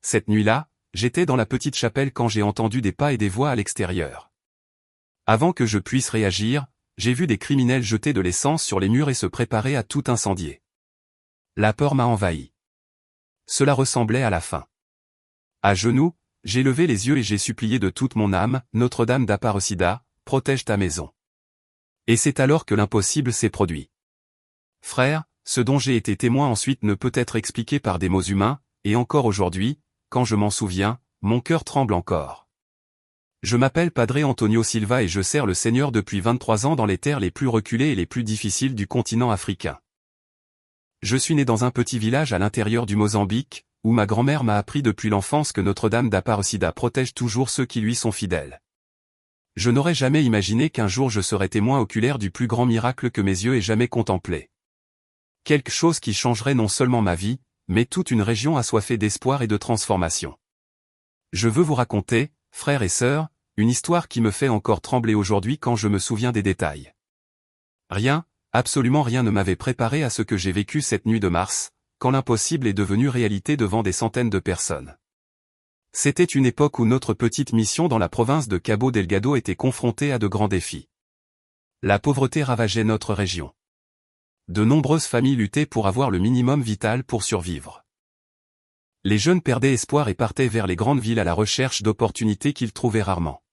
Cette nuit-là, j'étais dans la petite chapelle quand j'ai entendu des pas et des voix à l'extérieur. Avant que je puisse réagir, j'ai vu des criminels jeter de l'essence sur les murs et se préparer à tout incendier. La peur m'a envahi. Cela ressemblait à la fin. À genoux, j'ai levé les yeux et j'ai supplié de toute mon âme, Notre-Dame d'Aparecida, protège ta maison. Et c'est alors que l'impossible s'est produit. Frère, ce dont j'ai été témoin ensuite ne peut être expliqué par des mots humains, et encore aujourd'hui, quand je m'en souviens, mon cœur tremble encore. Je m'appelle Padre Antonio Silva et je sers le Seigneur depuis 23 ans dans les terres les plus reculées et les plus difficiles du continent africain. Je suis né dans un petit village à l'intérieur du Mozambique, où ma grand-mère m'a appris depuis l'enfance que Notre-Dame d'Aparecida protège toujours ceux qui lui sont fidèles. Je n'aurais jamais imaginé qu'un jour je serais témoin oculaire du plus grand miracle que mes yeux aient jamais contemplé. Quelque chose qui changerait non seulement ma vie, mais toute une région assoiffée d'espoir et de transformation. Je veux vous raconter, frères et sœurs, une histoire qui me fait encore trembler aujourd'hui quand je me souviens des détails. Rien, absolument rien ne m'avait préparé à ce que j'ai vécu cette nuit de mars, quand l'impossible est devenu réalité devant des centaines de personnes. C'était une époque où notre petite mission dans la province de Cabo Delgado était confrontée à de grands défis. La pauvreté ravageait notre région. De nombreuses familles luttaient pour avoir le minimum vital pour survivre. Les jeunes perdaient espoir et partaient vers les grandes villes à la recherche d'opportunités qu'ils trouvaient rarement.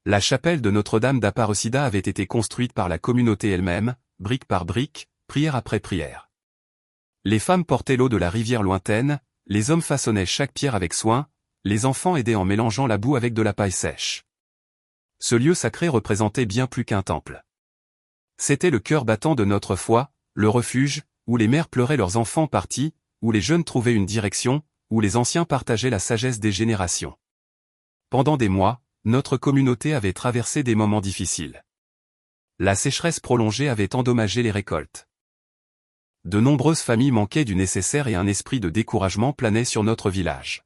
La chapelle de Notre-Dame d'Aparecida avait été construite par la communauté elle-même, brique par brique, prière après prière. Les femmes portaient l'eau de la rivière lointaine, les hommes façonnaient chaque pierre avec soin, les enfants aidaient en mélangeant la boue avec de la paille sèche. Ce lieu sacré représentait bien plus qu'un temple. C'était le cœur battant de notre foi, le refuge, où les mères pleuraient leurs enfants partis, où les jeunes trouvaient une direction, où les anciens partageaient la sagesse des générations. Pendant des mois, notre communauté avait traversé des moments difficiles. La sécheresse prolongée avait endommagé les récoltes. De nombreuses familles manquaient du nécessaire et un esprit de découragement planait sur notre village.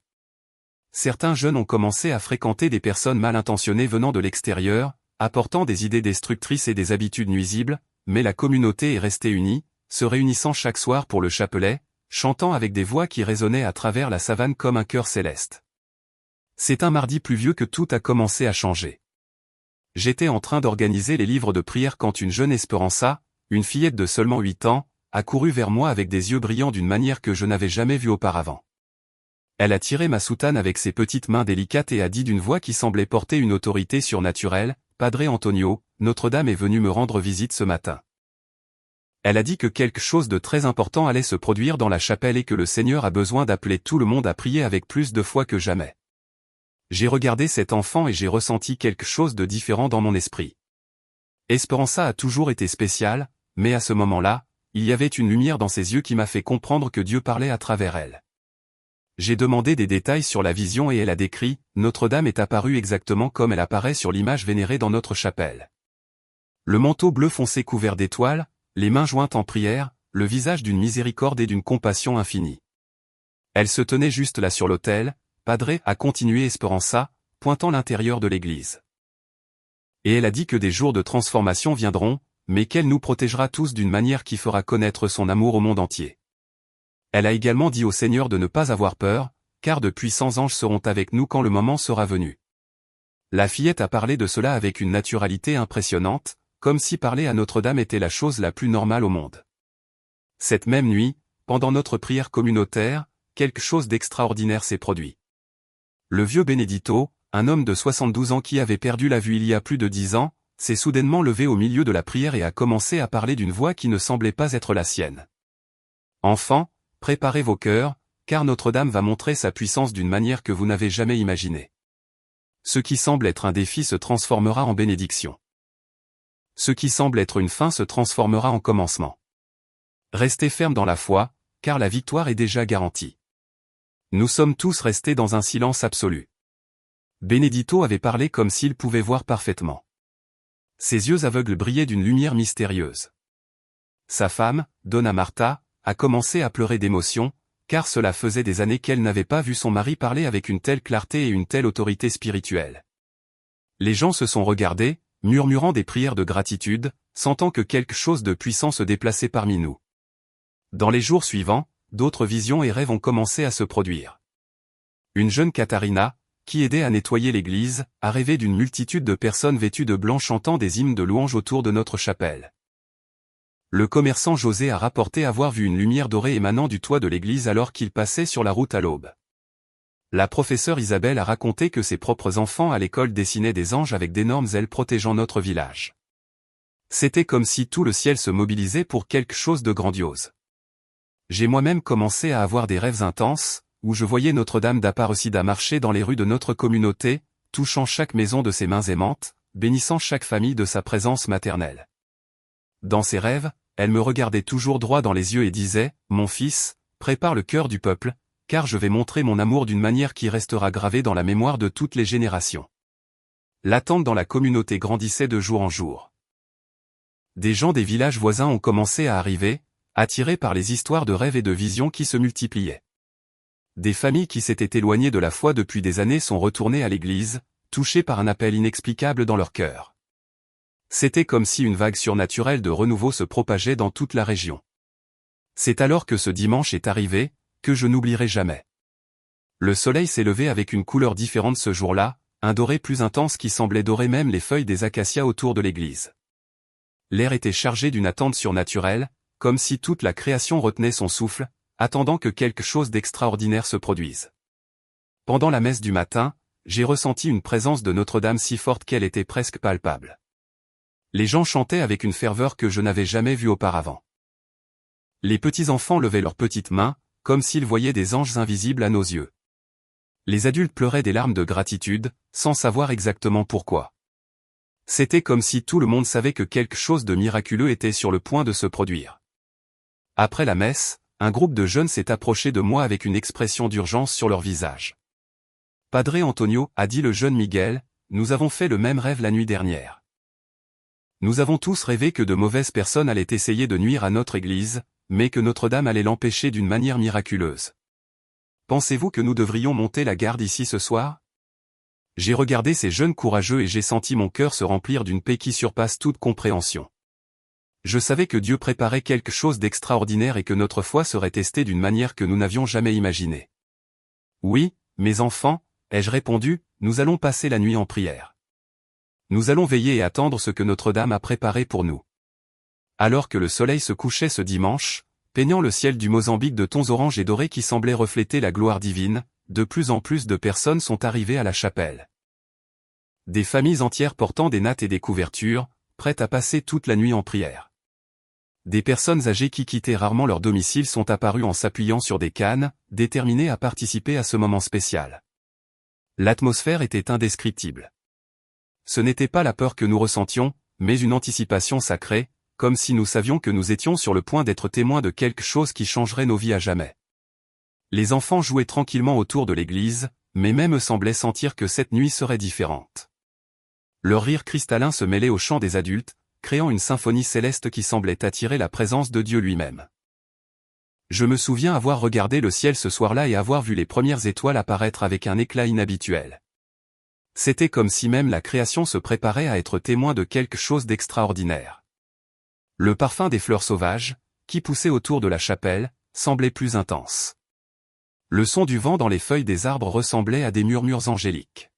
Certains jeunes ont commencé à fréquenter des personnes mal intentionnées venant de l'extérieur, apportant des idées destructrices et des habitudes nuisibles, mais la communauté est restée unie, se réunissant chaque soir pour le chapelet, chantant avec des voix qui résonnaient à travers la savane comme un chœur céleste. C'est un mardi pluvieux que tout a commencé à changer. J'étais en train d'organiser les livres de prière quand une jeune Esperanza, une fillette de seulement 8 ans, a couru vers moi avec des yeux brillants d'une manière que je n'avais jamais vue auparavant. Elle a tiré ma soutane avec ses petites mains délicates et a dit d'une voix qui semblait porter une autorité surnaturelle, « Padre Antonio, Notre-Dame est venue me rendre visite ce matin. » Elle a dit que quelque chose de très important allait se produire dans la chapelle et que le Seigneur a besoin d'appeler tout le monde à prier avec plus de foi que jamais. J'ai regardé cet enfant et j'ai ressenti quelque chose de différent dans mon esprit. Esperanza a toujours été spéciale, mais à ce moment-là, il y avait une lumière dans ses yeux qui m'a fait comprendre que Dieu parlait à travers elle. J'ai demandé des détails sur la vision et elle a décrit, Notre-Dame est apparue exactement comme elle apparaît sur l'image vénérée dans notre chapelle. Le manteau bleu foncé couvert d'étoiles, les mains jointes en prière, le visage d'une miséricorde et d'une compassion infinie. Elle se tenait juste là sur l'autel, Padre, a continué Esperanza, pointant l'intérieur de l'église. Et elle a dit que des jours de transformation viendront, mais qu'elle nous protégera tous d'une manière qui fera connaître son amour au monde entier. Elle a également dit au Seigneur de ne pas avoir peur, car de puissants anges seront avec nous quand le moment sera venu. La fillette a parlé de cela avec une naturalité impressionnante, comme si parler à Notre-Dame était la chose la plus normale au monde. Cette même nuit, pendant notre prière communautaire, quelque chose d'extraordinaire s'est produit. Le vieux Benedito, un homme de 72 ans qui avait perdu la vue il y a plus de 10 ans, s'est soudainement levé au milieu de la prière et a commencé à parler d'une voix qui ne semblait pas être la sienne. Enfants, préparez vos cœurs, car Notre-Dame va montrer sa puissance d'une manière que vous n'avez jamais imaginée. Ce qui semble être un défi se transformera en bénédiction. Ce qui semble être une fin se transformera en commencement. Restez fermes dans la foi, car la victoire est déjà garantie. Nous sommes tous restés dans un silence absolu. Benedito avait parlé comme s'il pouvait voir parfaitement. Ses yeux aveugles brillaient d'une lumière mystérieuse. Sa femme, Donna Marta, a commencé à pleurer d'émotion, car cela faisait des années qu'elle n'avait pas vu son mari parler avec une telle clarté et une telle autorité spirituelle. Les gens se sont regardés, murmurant des prières de gratitude, sentant que quelque chose de puissant se déplaçait parmi nous. Dans les jours suivants, d'autres visions et rêves ont commencé à se produire. Une jeune Katharina, qui aidait à nettoyer l'église, a rêvé d'une multitude de personnes vêtues de blanc chantant des hymnes de louange autour de notre chapelle. Le commerçant José a rapporté avoir vu une lumière dorée émanant du toit de l'église alors qu'il passait sur la route à l'aube. La professeure Isabelle a raconté que ses propres enfants à l'école dessinaient des anges avec d'énormes ailes protégeant notre village. C'était comme si tout le ciel se mobilisait pour quelque chose de grandiose. J'ai moi-même commencé à avoir des rêves intenses, où je voyais Notre-Dame d'Aparecida marcher dans les rues de notre communauté, touchant chaque maison de ses mains aimantes, bénissant chaque famille de sa présence maternelle. Dans ses rêves, elle me regardait toujours droit dans les yeux et disait « Mon fils, prépare le cœur du peuple, car je vais montrer mon amour d'une manière qui restera gravée dans la mémoire de toutes les générations. » L'attente dans la communauté grandissait de jour en jour. Des gens des villages voisins ont commencé à arriver, attirés par les histoires de rêves et de visions qui se multipliaient. Des familles qui s'étaient éloignées de la foi depuis des années sont retournées à l'église, touchées par un appel inexplicable dans leur cœur. C'était comme si une vague surnaturelle de renouveau se propageait dans toute la région. C'est alors que ce dimanche est arrivé, que je n'oublierai jamais. Le soleil s'est levé avec une couleur différente ce jour-là, un doré plus intense qui semblait dorer même les feuilles des acacias autour de l'église. L'air était chargé d'une attente surnaturelle, comme si toute la création retenait son souffle, attendant que quelque chose d'extraordinaire se produise. Pendant la messe du matin, j'ai ressenti une présence de Notre-Dame si forte qu'elle était presque palpable. Les gens chantaient avec une ferveur que je n'avais jamais vue auparavant. Les petits-enfants levaient leurs petites mains, comme s'ils voyaient des anges invisibles à nos yeux. Les adultes pleuraient des larmes de gratitude, sans savoir exactement pourquoi. C'était comme si tout le monde savait que quelque chose de miraculeux était sur le point de se produire. Après la messe, un groupe de jeunes s'est approché de moi avec une expression d'urgence sur leur visage. « Padre Antonio, a dit le jeune Miguel, nous avons fait le même rêve la nuit dernière. Nous avons tous rêvé que de mauvaises personnes allaient essayer de nuire à notre église, mais que Notre-Dame allait l'empêcher d'une manière miraculeuse. Pensez-vous que nous devrions monter la garde ici ce soir ? » J'ai regardé ces jeunes courageux et j'ai senti mon cœur se remplir d'une paix qui surpasse toute compréhension. Je savais que Dieu préparait quelque chose d'extraordinaire et que notre foi serait testée d'une manière que nous n'avions jamais imaginée. « Oui, mes enfants, ai-je répondu, nous allons passer la nuit en prière. Nous allons veiller et attendre ce que Notre-Dame a préparé pour nous. » Alors que le soleil se couchait ce dimanche, peignant le ciel du Mozambique de tons orange et dorés qui semblaient refléter la gloire divine, de plus en plus de personnes sont arrivées à la chapelle. Des familles entières portant des nattes et des couvertures, prêtes à passer toute la nuit en prière. Des personnes âgées qui quittaient rarement leur domicile sont apparues en s'appuyant sur des cannes, déterminées à participer à ce moment spécial. L'atmosphère était indescriptible. Ce n'était pas la peur que nous ressentions, mais une anticipation sacrée, comme si nous savions que nous étions sur le point d'être témoins de quelque chose qui changerait nos vies à jamais. Les enfants jouaient tranquillement autour de l'église, mais même semblaient sentir que cette nuit serait différente. Leur rire cristallin se mêlait au chant des adultes, créant une symphonie céleste qui semblait attirer la présence de Dieu lui-même. Je me souviens avoir regardé le ciel ce soir-là et avoir vu les premières étoiles apparaître avec un éclat inhabituel. C'était comme si même la création se préparait à être témoin de quelque chose d'extraordinaire. Le parfum des fleurs sauvages, qui poussaient autour de la chapelle, semblait plus intense. Le son du vent dans les feuilles des arbres ressemblait à des murmures angéliques.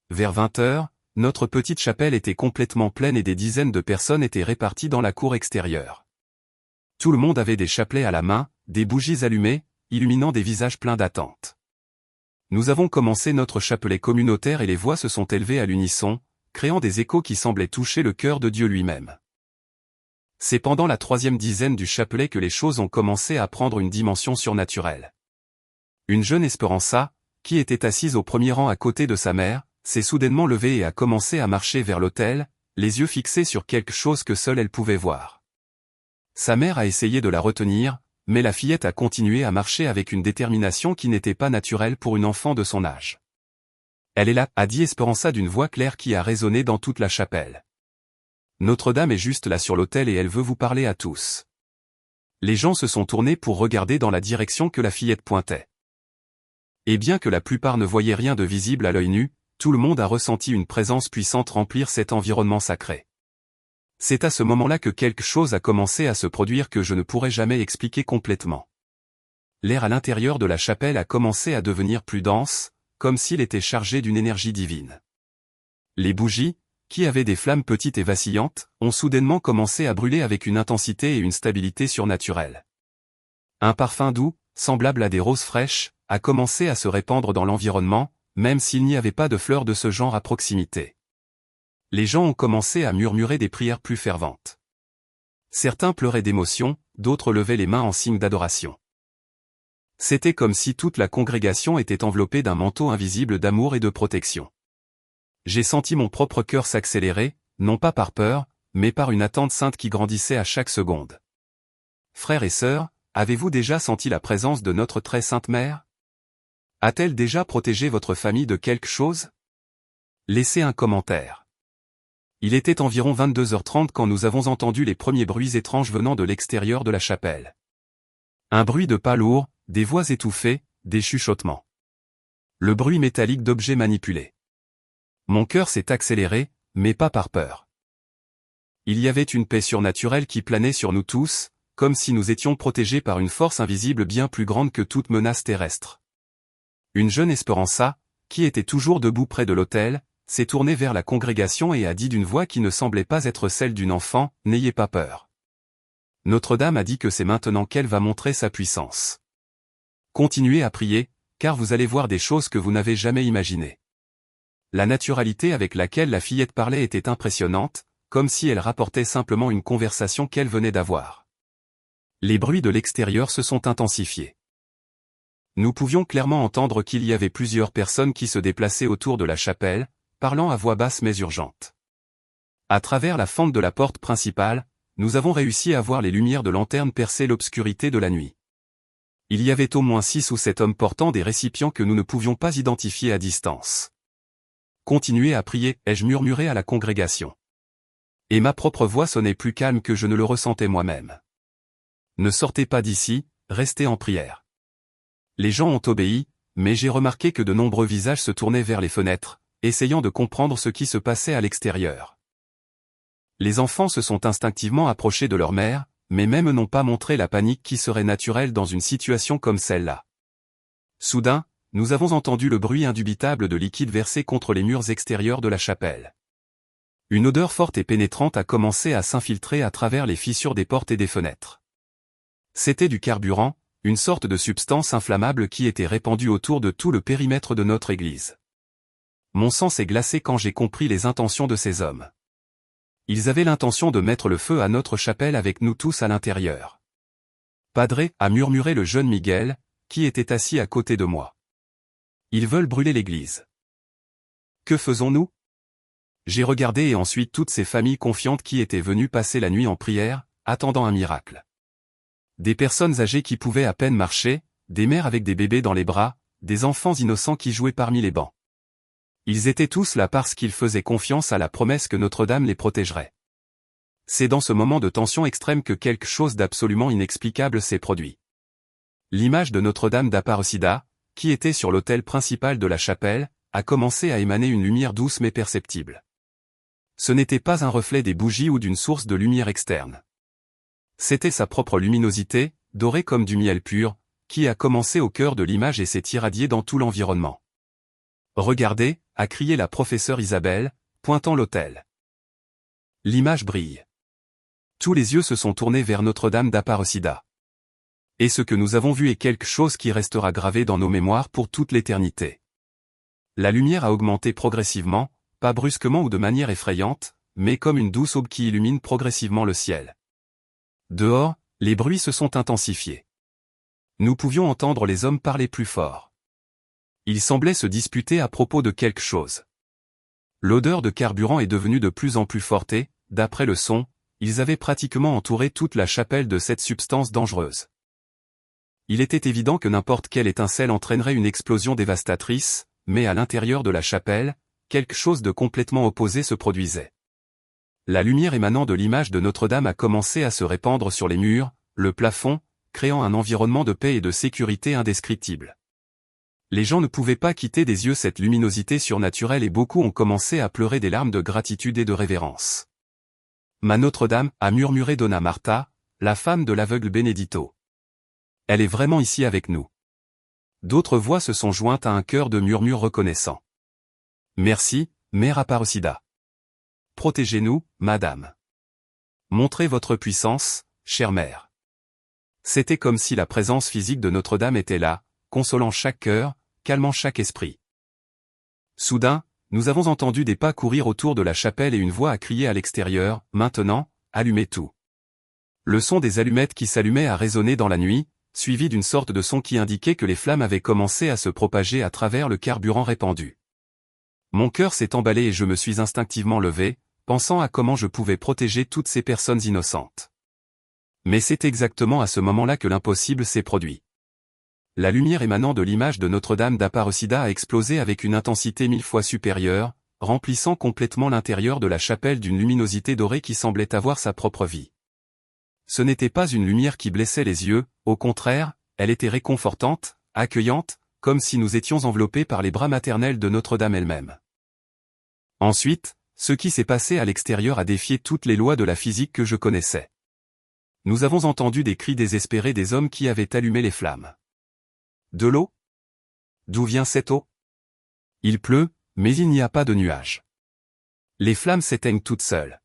Vers 20 heures, notre petite chapelle était complètement pleine et des dizaines de personnes étaient réparties dans la cour extérieure. Tout le monde avait des chapelets à la main, des bougies allumées, illuminant des visages pleins d'attente. Nous avons commencé notre chapelet communautaire et les voix se sont élevées à l'unisson, créant des échos qui semblaient toucher le cœur de Dieu lui-même. C'est pendant la 3e dizaine du chapelet que les choses ont commencé à prendre une dimension surnaturelle. Une jeune Esperanza, qui était assise au premier rang à côté de sa mère, s'est soudainement levée et a commencé à marcher vers l'autel, les yeux fixés sur quelque chose que seule elle pouvait voir. Sa mère a essayé de la retenir, mais la fillette a continué à marcher avec une détermination qui n'était pas naturelle pour une enfant de son âge. « Elle est là », a dit Esperanza d'une voix claire qui a résonné dans toute la chapelle. « Notre-Dame est juste là sur l'autel et elle veut vous parler à tous. » Les gens se sont tournés pour regarder dans la direction que la fillette pointait. Et bien que la plupart ne voyaient rien de visible à l'œil nu, tout le monde a ressenti une présence puissante remplir cet environnement sacré. C'est à ce moment-là que quelque chose a commencé à se produire que je ne pourrai jamais expliquer complètement. l'air à l'intérieur de la chapelle a commencé à devenir plus dense, comme s'il était chargé d'une énergie divine. Les bougies, qui avaient des flammes petites et vacillantes, ont soudainement commencé à brûler avec une intensité et une stabilité surnaturelles. Un parfum doux, semblable à des roses fraîches, a commencé à se répandre dans l'environnement, même s'il n'y avait pas de fleurs de ce genre à proximité. Les gens ont commencé à murmurer des prières plus ferventes. Certains pleuraient d'émotion, d'autres levaient les mains en signe d'adoration. C'était comme si toute la congrégation était enveloppée d'un manteau invisible d'amour et de protection. J'ai senti mon propre cœur s'accélérer, non pas par peur, mais par une attente sainte qui grandissait à chaque seconde. Frères et sœurs, avez-vous déjà senti la présence de notre très sainte mère? A-t-elle déjà protégé votre famille de quelque chose? Laissez un commentaire. Il était environ 22h30 quand nous avons entendu les premiers bruits étranges venant de l'extérieur de la chapelle. Un bruit de pas lourds, des voix étouffées, des chuchotements. Le bruit métallique d'objets manipulés. Mon cœur s'est accéléré, mais pas par peur. Il y avait une paix surnaturelle qui planait sur nous tous, comme si nous étions protégés par une force invisible bien plus grande que toute menace terrestre. Une jeune Esperanza, qui était toujours debout près de l'autel, s'est tournée vers la congrégation et a dit d'une voix qui ne semblait pas être celle d'une enfant, « N'ayez pas peur. Notre-Dame a dit que c'est maintenant qu'elle va montrer sa puissance. Continuez à prier, car vous allez voir des choses que vous n'avez jamais imaginées. » La naturalité avec laquelle la fillette parlait était impressionnante, comme si elle rapportait simplement une conversation qu'elle venait d'avoir. Les bruits de l'extérieur se sont intensifiés. Nous pouvions clairement entendre qu'il y avait plusieurs personnes qui se déplaçaient autour de la chapelle, parlant à voix basse mais urgente. À travers la fente de la porte principale, nous avons réussi à voir les lumières de lanternes percer l'obscurité de la nuit. Il y avait au moins 6 ou 7 hommes portant des récipients que nous ne pouvions pas identifier à distance. Continuez à prier, ai-je murmuré à la congrégation. Et ma propre voix sonnait plus calme que je ne le ressentais moi-même. Ne sortez pas d'ici, restez en prière. Les gens ont obéi, mais j'ai remarqué que de nombreux visages se tournaient vers les fenêtres, essayant de comprendre ce qui se passait à l'extérieur. Les enfants se sont instinctivement approchés de leur mère, mais même n'ont pas montré la panique qui serait naturelle dans une situation comme celle-là. Soudain, nous avons entendu le bruit indubitable de liquide versé contre les murs extérieurs de la chapelle. Une odeur forte et pénétrante a commencé à s'infiltrer à travers les fissures des portes et des fenêtres. C'était du carburant, une sorte de substance inflammable qui était répandue autour de tout le périmètre de notre église. Mon sang s'est glacé quand j'ai compris les intentions de ces hommes. Ils avaient l'intention de mettre le feu à notre chapelle avec nous tous à l'intérieur. Padre, a murmuré le jeune Miguel, qui était assis à côté de moi. Ils veulent brûler l'église. Que faisons-nous? J'ai regardé et ensuite toutes ces familles confiantes qui étaient venues passer la nuit en prière, attendant un miracle. Des personnes âgées qui pouvaient à peine marcher, des mères avec des bébés dans les bras, des enfants innocents qui jouaient parmi les bancs. Ils étaient tous là parce qu'ils faisaient confiance à la promesse que Notre-Dame les protégerait. C'est dans ce moment de tension extrême que quelque chose d'absolument inexplicable s'est produit. L'image de Notre-Dame d'Aparecida, qui était sur l'autel principal de la chapelle, a commencé à émaner une lumière douce mais perceptible. Ce n'était pas un reflet des bougies ou d'une source de lumière externe. C'était sa propre luminosité, dorée comme du miel pur, qui a commencé au cœur de l'image et s'est irradiée dans tout l'environnement. « Regardez » a crié la professeure Isabelle, pointant l'autel. L'image brille. Tous les yeux se sont tournés vers Notre-Dame d'Aparecida. Et ce que nous avons vu est quelque chose qui restera gravé dans nos mémoires pour toute l'éternité. La lumière a augmenté progressivement, pas brusquement ou de manière effrayante, mais comme une douce aube qui illumine progressivement le ciel. Dehors, les bruits se sont intensifiés. Nous pouvions entendre les hommes parler plus fort. Ils semblaient se disputer à propos de quelque chose. L'odeur de carburant est devenue de plus en plus forte et, d'après le son, ils avaient pratiquement entouré toute la chapelle de cette substance dangereuse. Il était évident que n'importe quelle étincelle entraînerait une explosion dévastatrice, mais à l'intérieur de la chapelle, quelque chose de complètement opposé se produisait. La lumière émanant de l'image de Notre-Dame a commencé à se répandre sur les murs, le plafond, créant un environnement de paix et de sécurité indescriptible. Les gens ne pouvaient pas quitter des yeux cette luminosité surnaturelle et beaucoup ont commencé à pleurer des larmes de gratitude et de révérence. « Ma Notre-Dame » a murmuré Donna Marta, la femme de l'aveugle Benedito. Elle est vraiment ici avec nous. D'autres voix se sont jointes à un chœur de murmures reconnaissants. Merci, Mère Aparecida. Protégez-nous, Madame. Montrez votre puissance, chère mère. C'était comme si la présence physique de Notre-Dame était là, consolant chaque cœur, calmant chaque esprit. Soudain, nous avons entendu des pas courir autour de la chapelle et une voix a crié à l'extérieur, « Maintenant, allumez tout !» Le son des allumettes qui s'allumaient a résonné dans la nuit, suivi d'une sorte de son qui indiquait que les flammes avaient commencé à se propager à travers le carburant répandu. Mon cœur s'est emballé et je me suis instinctivement levé, pensant à comment je pouvais protéger toutes ces personnes innocentes. Mais c'est exactement à ce moment-là que l'impossible s'est produit. La lumière émanant de l'image de Notre-Dame d'Aparecida a explosé avec une intensité 1000 fois supérieure, remplissant complètement l'intérieur de la chapelle d'une luminosité dorée qui semblait avoir sa propre vie. Ce n'était pas une lumière qui blessait les yeux, au contraire, elle était réconfortante, accueillante, comme si nous étions enveloppés par les bras maternels de Notre-Dame elle-même. Ensuite, ce qui s'est passé à l'extérieur a défié toutes les lois de la physique que je connaissais. Nous avons entendu des cris désespérés des hommes qui avaient allumé les flammes. De l'eau? D'où vient cette eau? Il pleut, mais il n'y a pas de nuages. Les flammes s'éteignent toutes seules.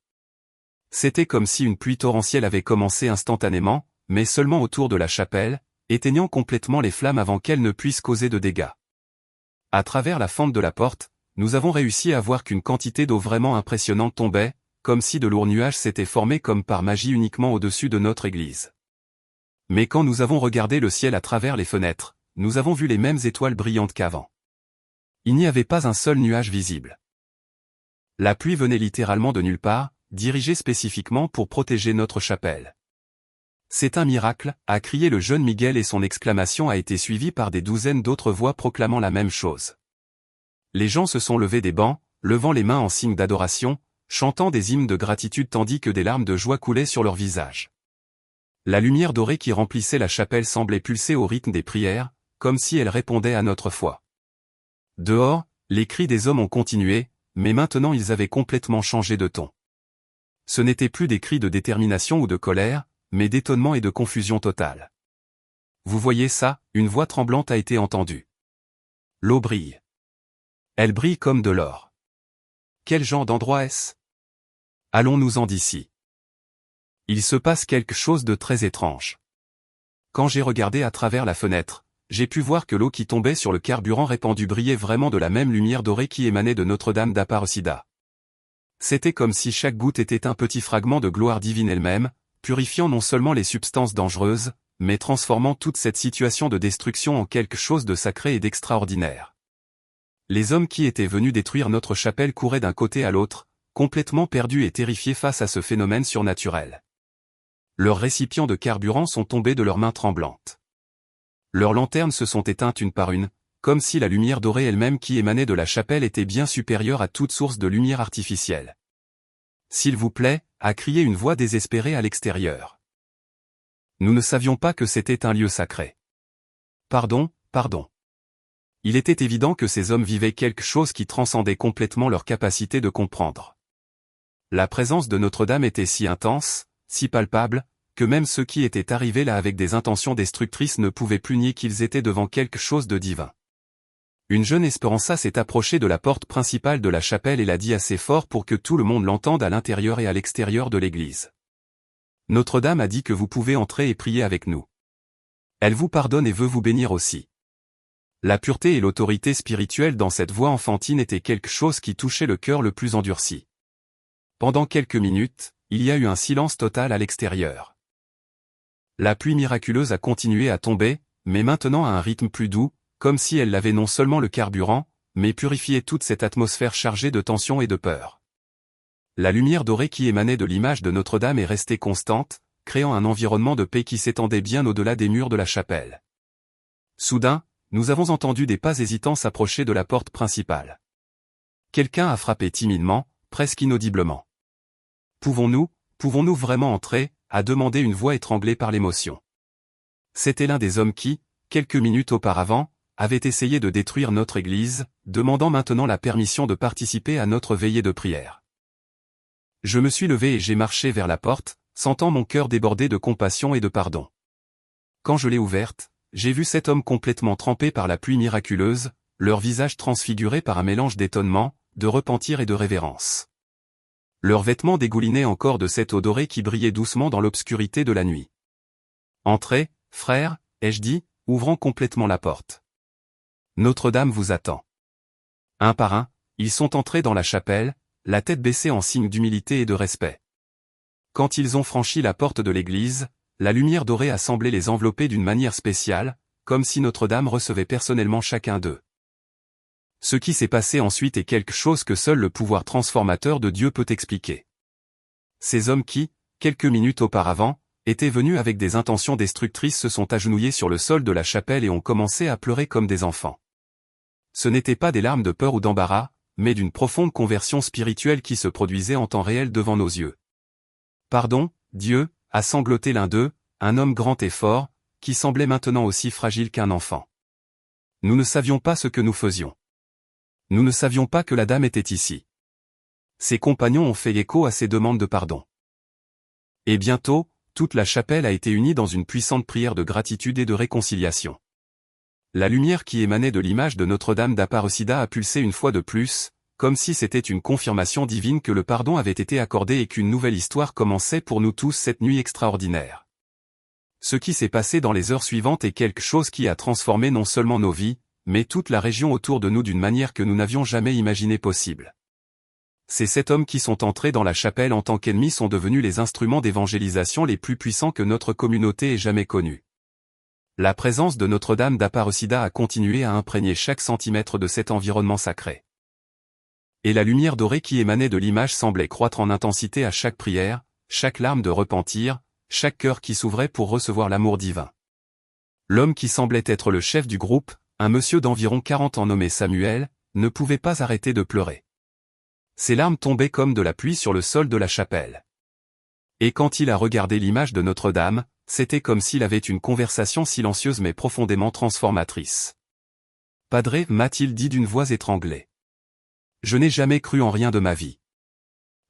C'était comme si une pluie torrentielle avait commencé instantanément, mais seulement autour de la chapelle, éteignant complètement les flammes avant qu'elles ne puissent causer de dégâts. À travers la fente de la porte, nous avons réussi à voir qu'une quantité d'eau vraiment impressionnante tombait, comme si de lourds nuages s'étaient formés comme par magie uniquement au-dessus de notre église. Mais quand nous avons regardé le ciel à travers les fenêtres, nous avons vu les mêmes étoiles brillantes qu'avant. Il n'y avait pas un seul nuage visible. La pluie venait littéralement de nulle part, dirigée spécifiquement pour protéger notre chapelle. C'est un miracle, a crié le jeune Miguel et son exclamation a été suivie par des douzaines d'autres voix proclamant la même chose. Les gens se sont levés des bancs, levant les mains en signe d'adoration, chantant des hymnes de gratitude tandis que des larmes de joie coulaient sur leurs visages. La lumière dorée qui remplissait la chapelle semblait pulser au rythme des prières, comme si elle répondait à notre foi. Dehors, les cris des hommes ont continué, mais maintenant ils avaient complètement changé de ton. Ce n'étaient plus des cris de détermination ou de colère, mais d'étonnement et de confusion totale. Vous voyez ça, une voix tremblante a été entendue. L'eau brille. Elle brille comme de l'or. Quel genre d'endroit est-ce? Allons-nous-en d'ici. Il se passe quelque chose de très étrange. Quand j'ai regardé à travers la fenêtre, j'ai pu voir que l'eau qui tombait sur le carburant répandu brillait vraiment de la même lumière dorée qui émanait de Notre-Dame d'Aparecida. C'était comme si chaque goutte était un petit fragment de gloire divine elle-même, purifiant non seulement les substances dangereuses, mais transformant toute cette situation de destruction en quelque chose de sacré et d'extraordinaire. Les hommes qui étaient venus détruire notre chapelle couraient d'un côté à l'autre, complètement perdus et terrifiés face à ce phénomène surnaturel. Leurs récipients de carburant sont tombés de leurs mains tremblantes. Leurs lanternes se sont éteintes une par une, comme si la lumière dorée elle-même qui émanait de la chapelle était bien supérieure à toute source de lumière artificielle. S'il vous plaît, a crié une voix désespérée à l'extérieur. Nous ne savions pas que c'était un lieu sacré. Pardon, pardon. Il était évident que ces hommes vivaient quelque chose qui transcendait complètement leur capacité de comprendre. La présence de Notre-Dame était si intense, si palpable, que même ceux qui étaient arrivés là avec des intentions destructrices ne pouvaient plus nier qu'ils étaient devant quelque chose de divin. Une jeune Esperanza s'est approchée de la porte principale de la chapelle et l'a dit assez fort pour que tout le monde l'entende à l'intérieur et à l'extérieur de l'église. Notre-Dame a dit que vous pouvez entrer et prier avec nous. Elle vous pardonne et veut vous bénir aussi. La pureté et l'autorité spirituelle dans cette voix enfantine étaient quelque chose qui touchait le cœur le plus endurci. Pendant quelques minutes, il y a eu un silence total à l'extérieur. La pluie miraculeuse a continué à tomber, mais maintenant à un rythme plus doux, comme si elle lavait non seulement le carburant, mais purifiait toute cette atmosphère chargée de tension et de peur. La lumière dorée qui émanait de l'image de Notre-Dame est restée constante, créant un environnement de paix qui s'étendait bien au-delà des murs de la chapelle. Soudain, nous avons entendu des pas hésitants s'approcher de la porte principale. Quelqu'un a frappé timidement, presque inaudiblement. Pouvons-nous vraiment entrer, a demandé une voix étranglée par l'émotion. C'était l'un des hommes qui, quelques minutes auparavant, avait essayé de détruire notre église, demandant maintenant la permission de participer à notre veillée de prière. Je me suis levé et j'ai marché vers la porte, sentant mon cœur déborder de compassion et de pardon. Quand je l'ai ouverte, j'ai vu 7 hommes complètement trempés par la pluie miraculeuse, leur visage transfiguré par un mélange d'étonnement, de repentir et de révérence. Leurs vêtements dégoulinaient encore de cette eau dorée qui brillait doucement dans l'obscurité de la nuit. « Entrez, frères, ai-je dit, ouvrant complètement la porte. Notre-Dame vous attend. » Un par un, ils sont entrés dans la chapelle, la tête baissée en signe d'humilité et de respect. Quand ils ont franchi la porte de l'église, la lumière dorée a semblé les envelopper d'une manière spéciale, comme si Notre-Dame recevait personnellement chacun d'eux. Ce qui s'est passé ensuite est quelque chose que seul le pouvoir transformateur de Dieu peut expliquer. Ces hommes qui, quelques minutes auparavant, étaient venus avec des intentions destructrices se sont agenouillés sur le sol de la chapelle et ont commencé à pleurer comme des enfants. Ce n'étaient pas des larmes de peur ou d'embarras, mais d'une profonde conversion spirituelle qui se produisait en temps réel devant nos yeux. « Pardon, Dieu » a sangloté l'un d'eux, un homme grand et fort, qui semblait maintenant aussi fragile qu'un enfant. Nous ne savions pas ce que nous faisions. Nous ne savions pas que la dame était ici. Ses compagnons ont fait écho à ses demandes de pardon. Et bientôt, toute la chapelle a été unie dans une puissante prière de gratitude et de réconciliation. La lumière qui émanait de l'image de Notre-Dame d'Aparecida a pulsé une fois de plus, comme si c'était une confirmation divine que le pardon avait été accordé et qu'une nouvelle histoire commençait pour nous tous cette nuit extraordinaire. Ce qui s'est passé dans les heures suivantes est quelque chose qui a transformé non seulement nos vies, mais toute la région autour de nous d'une manière que nous n'avions jamais imaginé possible. Ces 7 hommes qui sont entrés dans la chapelle en tant qu'ennemis sont devenus les instruments d'évangélisation les plus puissants que notre communauté ait jamais connus. La présence de Notre-Dame d'Aparecida a continué à imprégner chaque centimètre de cet environnement sacré. Et la lumière dorée qui émanait de l'image semblait croître en intensité à chaque prière, chaque larme de repentir, chaque cœur qui s'ouvrait pour recevoir l'amour divin. L'homme qui semblait être le chef du groupe, un monsieur d'environ 40 ans nommé Samuel, ne pouvait pas arrêter de pleurer. Ses larmes tombaient comme de la pluie sur le sol de la chapelle. Et quand il a regardé l'image de Notre-Dame, c'était comme s'il avait une conversation silencieuse mais profondément transformatrice. « Padre » m'a-t-il dit d'une voix étranglée. « Je n'ai jamais cru en rien de ma vie.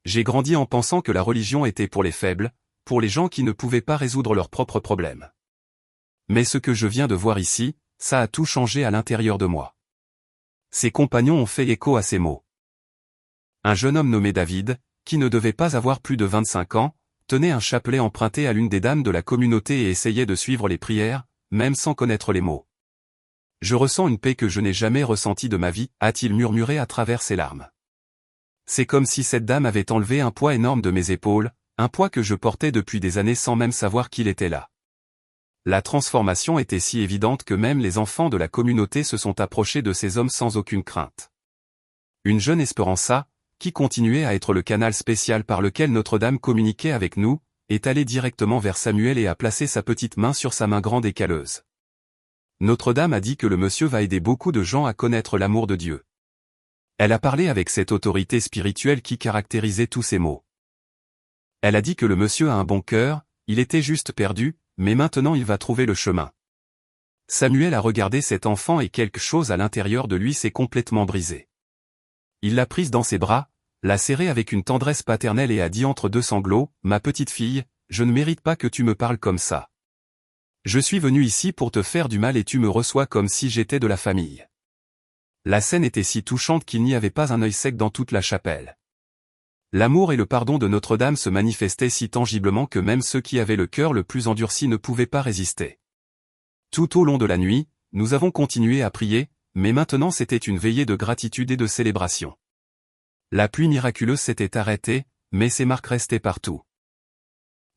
J'ai grandi en pensant que la religion était pour les faibles, pour les gens qui ne pouvaient pas résoudre leurs propres problèmes. Mais ce que je viens de voir ici, ça a tout changé à l'intérieur de moi. » Ses compagnons ont fait écho à ces mots. Un jeune homme nommé David, qui ne devait pas avoir plus de 25 ans, tenait un chapelet emprunté à l'une des dames de la communauté et essayait de suivre les prières, même sans connaître les mots. « Je ressens une paix que je n'ai jamais ressentie de ma vie », a-t-il murmuré à travers ses larmes. C'est comme si cette dame avait enlevé un poids énorme de mes épaules, un poids que je portais depuis des années sans même savoir qu'il était là. La transformation était si évidente que même les enfants de la communauté se sont approchés de ces hommes sans aucune crainte. Une jeune Esperanza, qui continuait à être le canal spécial par lequel Notre-Dame communiquait avec nous, est allée directement vers Samuel et a placé sa petite main sur sa main grande et calleuse. Notre-Dame a dit que le monsieur va aider beaucoup de gens à connaître l'amour de Dieu. Elle a parlé avec cette autorité spirituelle qui caractérisait tous ses mots. Elle a dit que le monsieur a un bon cœur, il était juste perdu, mais maintenant il va trouver le chemin. Samuel a regardé cet enfant et quelque chose à l'intérieur de lui s'est complètement brisé. Il l'a prise dans ses bras, l'a serrée avec une tendresse paternelle et a dit entre deux sanglots, « Ma petite fille, je ne mérite pas que tu me parles comme ça. Je suis venu ici pour te faire du mal et tu me reçois comme si j'étais de la famille. » La scène était si touchante qu'il n'y avait pas un œil sec dans toute la chapelle. L'amour et le pardon de Notre-Dame se manifestaient si tangiblement que même ceux qui avaient le cœur le plus endurci ne pouvaient pas résister. Tout au long de la nuit, nous avons continué à prier, mais maintenant c'était une veillée de gratitude et de célébration. La pluie miraculeuse s'était arrêtée, mais ses marques restaient partout.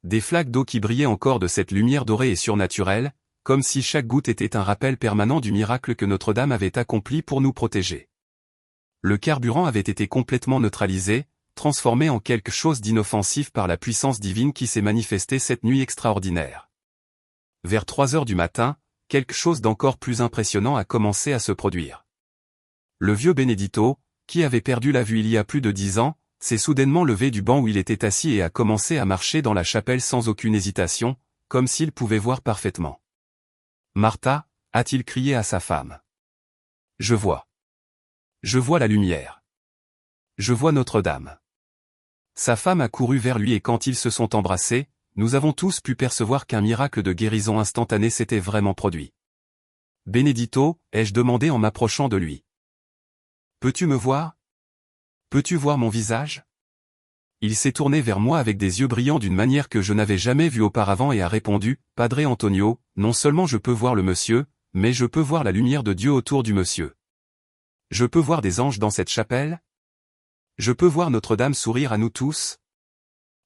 Des flaques d'eau qui brillaient encore de cette lumière dorée et surnaturelle, comme si chaque goutte était un rappel permanent du miracle que Notre-Dame avait accompli pour nous protéger. Le carburant avait été complètement neutralisé, transformé en quelque chose d'inoffensif par la puissance divine qui s'est manifestée cette nuit extraordinaire. Vers 3 heures du matin, quelque chose d'encore plus impressionnant a commencé à se produire. Le vieux Benedito, qui avait perdu la vue il y a plus de 10 ans, s'est soudainement levé du banc où il était assis et a commencé à marcher dans la chapelle sans aucune hésitation, comme s'il pouvait voir parfaitement. « Martha » a-t-il crié à sa femme. « Je vois. Je vois la lumière. Je vois Notre-Dame. » Sa femme a couru vers lui et quand ils se sont embrassés, nous avons tous pu percevoir qu'un miracle de guérison instantanée s'était vraiment produit. Benedito, ai-je demandé en m'approchant de lui. Peux-tu me voir? Peux-tu voir mon visage? Il s'est tourné vers moi avec des yeux brillants d'une manière que je n'avais jamais vue auparavant et a répondu, Padre Antonio, non seulement je peux voir le monsieur, mais je peux voir la lumière de Dieu autour du monsieur. Je peux voir des anges dans cette chapelle? Je peux voir Notre-Dame sourire à nous tous?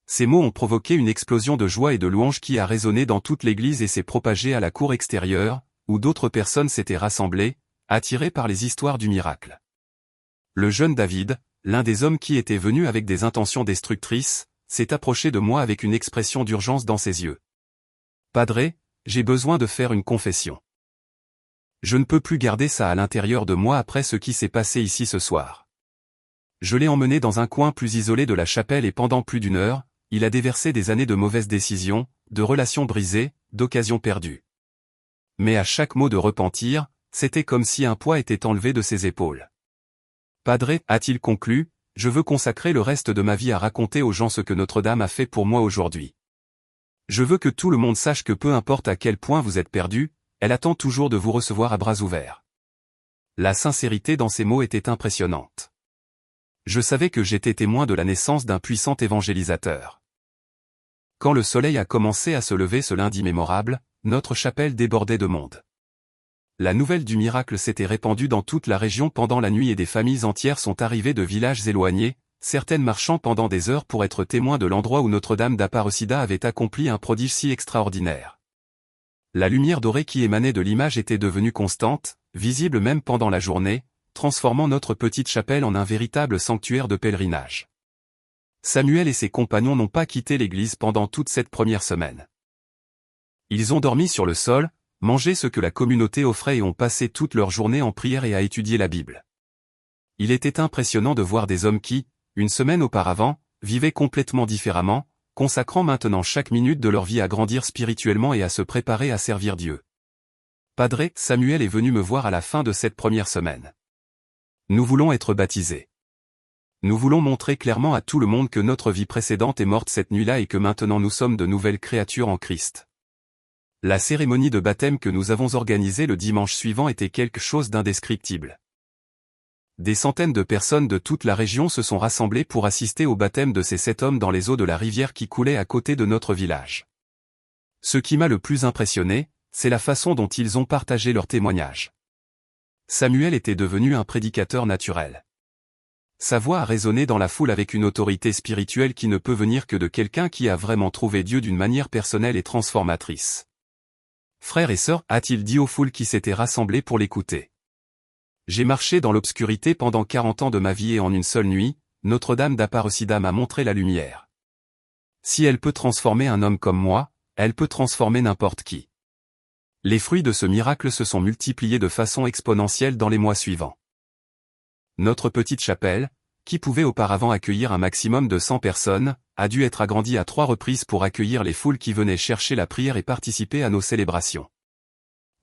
Ces mots ont provoqué une explosion de joie et de louange qui a résonné dans toute l'église et s'est propagée à la cour extérieure, où d'autres personnes s'étaient rassemblées, attirées par les histoires du miracle. Le jeune David, l'un des hommes qui était venu avec des intentions destructrices, s'est approché de moi avec une expression d'urgence dans ses yeux. Padre, j'ai besoin de faire une confession. Je ne peux plus garder ça à l'intérieur de moi après ce qui s'est passé ici ce soir. Je l'ai emmené dans un coin plus isolé de la chapelle et pendant plus d'une heure, il a déversé des années de mauvaises décisions, de relations brisées, d'occasions perdues. Mais à chaque mot de repentir, c'était comme si un poids était enlevé de ses épaules. Padre, a-t-il conclu, je veux consacrer le reste de ma vie à raconter aux gens ce que Notre-Dame a fait pour moi aujourd'hui. Je veux que tout le monde sache que peu importe à quel point vous êtes perdu, elle attend toujours de vous recevoir à bras ouverts. La sincérité dans ces mots était impressionnante. Je savais que j'étais témoin de la naissance d'un puissant évangélisateur. Quand le soleil a commencé à se lever ce lundi mémorable, notre chapelle débordait de monde. La nouvelle du miracle s'était répandue dans toute la région pendant la nuit et des familles entières sont arrivées de villages éloignés, certaines marchant pendant des heures pour être témoins de l'endroit où Notre-Dame d'Aparecida avait accompli un prodige si extraordinaire. La lumière dorée qui émanait de l'image était devenue constante, visible même pendant la journée, transformant notre petite chapelle en un véritable sanctuaire de pèlerinage. Samuel et ses compagnons n'ont pas quitté l'église pendant toute cette première semaine. Ils ont dormi sur le sol, mangé ce que la communauté offrait et ont passé toute leur journée en prière et à étudier la Bible. Il était impressionnant de voir des hommes qui, une semaine auparavant, vivaient complètement différemment, consacrant maintenant chaque minute de leur vie à grandir spirituellement et à se préparer à servir Dieu. Padre, Samuel est venu me voir à la fin de cette première semaine. Nous voulons être baptisés. Nous voulons montrer clairement à tout le monde que notre vie précédente est morte cette nuit-là et que maintenant nous sommes de nouvelles créatures en Christ. La cérémonie de baptême que nous avons organisée le dimanche suivant était quelque chose d'indescriptible. Des centaines de personnes de toute la région se sont rassemblées pour assister au baptême de ces 7 hommes dans les eaux de la rivière qui coulait à côté de notre village. Ce qui m'a le plus impressionné, c'est la façon dont ils ont partagé leur témoignage. Samuel était devenu un prédicateur naturel. Sa voix a résonné dans la foule avec une autorité spirituelle qui ne peut venir que de quelqu'un qui a vraiment trouvé Dieu d'une manière personnelle et transformatrice. Frères et sœurs, a-t-il dit aux foules qui s'étaient rassemblées pour l'écouter. J'ai marché dans l'obscurité pendant 40 ans de ma vie et en une seule nuit, Notre-Dame d'Aparecida m'a montré la lumière. Si elle peut transformer un homme comme moi, elle peut transformer n'importe qui. Les fruits de ce miracle se sont multipliés de façon exponentielle dans les mois suivants. Notre petite chapelle, qui pouvait auparavant accueillir un maximum de 100 personnes, a dû être agrandie à 3 reprises pour accueillir les foules qui venaient chercher la prière et participer à nos célébrations.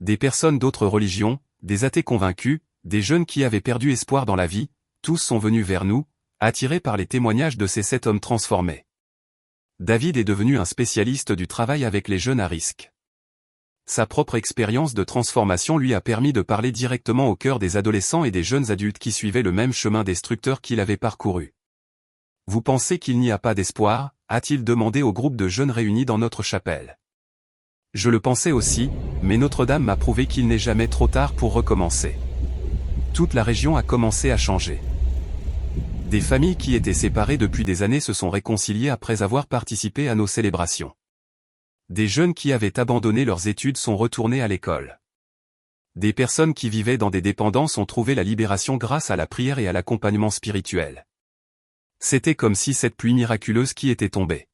Des personnes d'autres religions, des athées convaincus, des jeunes qui avaient perdu espoir dans la vie, tous sont venus vers nous, attirés par les témoignages de ces 7 hommes transformés. David est devenu un spécialiste du travail avec les jeunes à risque. Sa propre expérience de transformation lui a permis de parler directement au cœur des adolescents et des jeunes adultes qui suivaient le même chemin destructeur qu'il avait parcouru. Vous pensez qu'il n'y a pas d'espoir, a-t-il demandé au groupe de jeunes réunis dans notre chapelle. Je le pensais aussi, mais Notre-Dame m'a prouvé qu'il n'est jamais trop tard pour recommencer. Toute la région a commencé à changer. Des familles qui étaient séparées depuis des années se sont réconciliées après avoir participé à nos célébrations. Des jeunes qui avaient abandonné leurs études sont retournés à l'école. Des personnes qui vivaient dans des dépendances ont trouvé la libération grâce à la prière et à l'accompagnement spirituel. C'était comme si cette pluie miraculeuse qui était tombée.